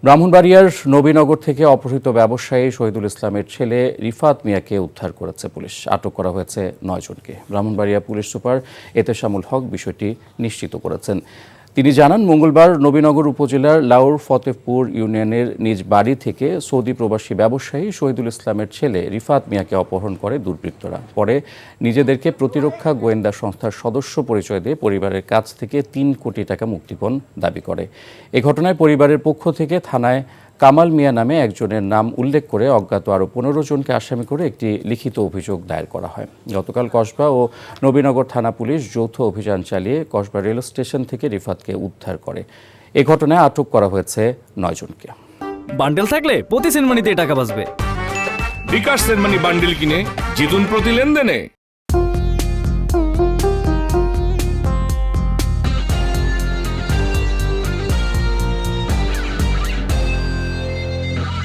ব্রাহ্মণবাড়িয়ার নবীনগর থেকে অপহৃত ব্যবসায়ী শহীদুল ইসলামের ছেলে রিফাত মিয়াকে উদ্ধার করেছে পুলিশ। আটক করা হয়েছে ৯ জনকে। ব্রাহ্মণবাড়িয়া পুলিশ সুপার এতেশামুল হক বিষয়টি নিশ্চিত করেছেন। তিনি জানান, মঙ্গলবার নবীনগর উপজেলার লাউর ফতেপুর ইউনিয়নের নিজ বাড়ি থেকে সৌদি প্রবাসী ব্যবসায়ী শহীদুল ইসলামের ছেলে রিফাত মিয়াকে অপহরণ করে দুর্বৃত্তরা। পরে নিজেদেরকে প্রতিরক্ষা গোয়েন্দা সংস্থার সদস্য পরিচয় দিয়ে পরিবারের কাছ থেকে ৩ কোটি টাকা মুক্তিপণ দাবি করে। এ ঘটনায় পরিবারের পক্ষ থেকে থানায় কামাল মিয়া নামে একজনের নাম উল্লেখ করে অজ্ঞাত আরও ১৫ জনকে আসামি করে একটি লিখিত অভিযোগ দায়ের করা হয়। গতকাল কসবা ও নবীনগর থানা পুলিশ যৌথ অভিযান চালিয়ে কসবা রেল স্টেশন থেকে রিফাতকে উদ্ধার করে। এ ঘটনায় আটক করা হয়েছে ৯ জনকে। বান্ডেল থাকলে প্রতি সেনমানিতে টাকা বাঁচবে। বিকাশ সেনমানি বান্ডেল কিনে জিতুন প্রতি লেনদেনে।